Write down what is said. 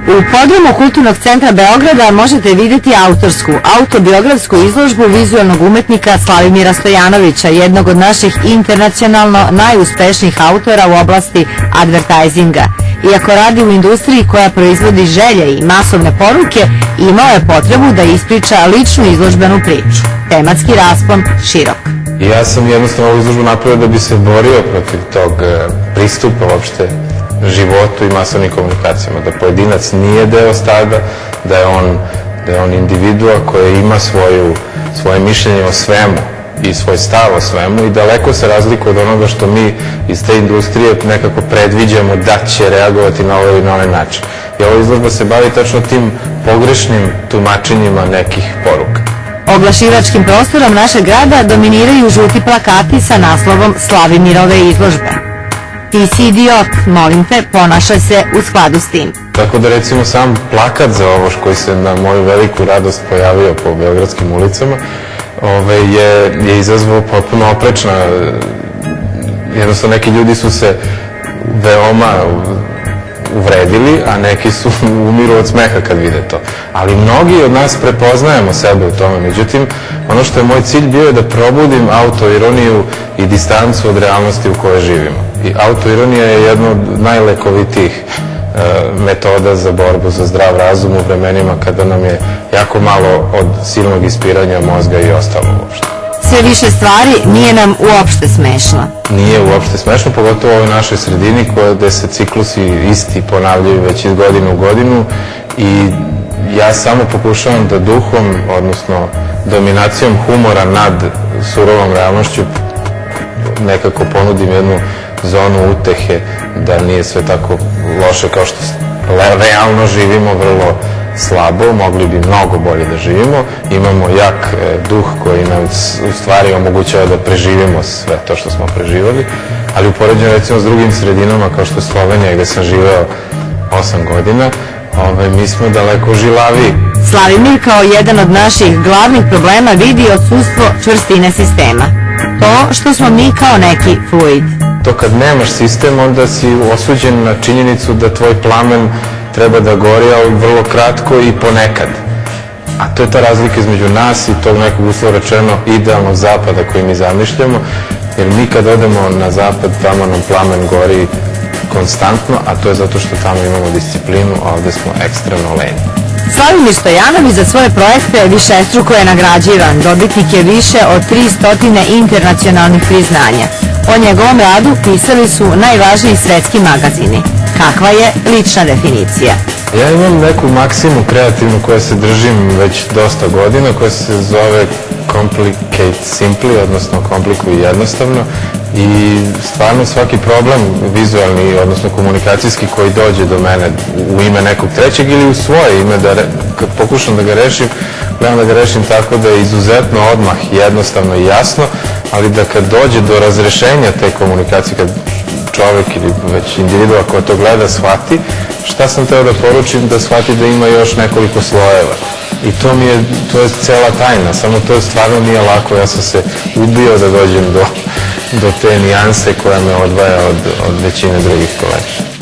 U podrumu Kulturnog centra Beograda možete vidjeti autorsku, autobiografsku izložbu vizualnog umetnika Slavimira Stojanovića, jednog od naših internacionalno najuspešnijih autora u oblasti advertisinga. Iako radi u industriji koja proizvodi želje i masovne poruke, imao je potrebu da ispriča ličnu izložbenu priču. Tematski raspon širok. Ja sam jednostavno ovu izložbu napravio da bi se borio protiv tog pristupa uopšte životu i masovnim komunikacijama, da pojedinac nije deo stada, da je on individua koja ima svoje mišljenje o svemu i svoj stav o svemu i daleko se razlikuje od onoga što mi iz te industrije nekako predviđamo da će reagovati na ovaj ili na onaj način. I ova izložba se bavi tačno tim pogrešnim tumačenjima nekih poruka. Oglašivačkim prostorom našeg grada dominiraju žuti plakati sa naslovom Slavimirove izložbe. Ti si idiot, molim te, ponašaj se u skladu s tim. Tako da recimo sam plakat za ovo koji se na moju veliku radost pojavio po beogradskim ulicama je izazvao potpuno oprečna. Jednostavno neki ljudi su se veoma uvredili, a neki su umiru od smeha kad vide to. Ali mnogi od nas prepoznajemo sebe u tome. Međutim, ono što je moj cilj bio je da probudim autoironiju i distancu od realnosti u kojoj živimo. I autoironija je jedna od najlekovitijih metoda za borbu za zdrav razum u vremenima kada nam je jako malo od silnog ispiranja mozga i ostalo uopšte. Sve više stvari nije nam uopšte smešno. Nije uopšte smešno, pogotovo u ovoj našoj sredini gde se ciklusi isti ponavljaju već iz godine u godinu i ja samo pokušavam da duhom, odnosno dominacijom humora nad surovom realnošću nekako ponudim jednu zonu utehe, da nije sve tako loše kao što realno živimo, vrlo slabo, mogli bi mnogo bolje da živimo. Imamo jak duh koji nam u stvari omogućava da preživimo sve to što smo preživali, ali u poređenju recimo s drugim sredinama kao što je Slovenija gde sam živeo 8 godina, mi smo daleko žilaviji. Slavimir kao jedan od naših glavnih problema vidi odsustvo čvrstine sistema. To što smo mi kao neki fluid. To kad nemaš sistem, onda si osuđen na činjenicu da tvoj plamen treba da gori, ali vrlo kratko i ponekad. A to je ta razlika između nas i tog nekog uslovno rečeno idealnog zapada koji mi zamišljamo, jer mi kad odemo na zapad, tamo nam plamen gori konstantno, a to je zato što tamo imamo disciplinu, a ovde smo ekstremno lenji. Slavimir Stojanović za svoje projekte višestruko je nagrađivan, dobitnik je više od 300 internacionalnih priznanja. O njegovom radu pisali su najvažniji svetski magazini. Kakva je lična definicija? Ja imam neku maksimu kreativnu koja se držim već dosta godina, koja se zove complicate simply, odnosno komplikuj jednostavno, i stvarno svaki problem vizualni, odnosno komunikacijski koji dođe do mene u ime nekog trećeg ili u svoje ime, kad pokušam da ga rešim, gledam da ga rešim tako da je izuzetno odmah jednostavno i jasno, ali da kad dođe do razrešenja te komunikacije, kad čovek ili već individua koja to gleda shvati šta sam teo da poručim, da shvati da ima još nekoliko slojeva. I to je cela tajna, samo to stvarno nije lako, ja sam se ubio da dođem do te nijanse koja me odvaja od većine drugih kolega.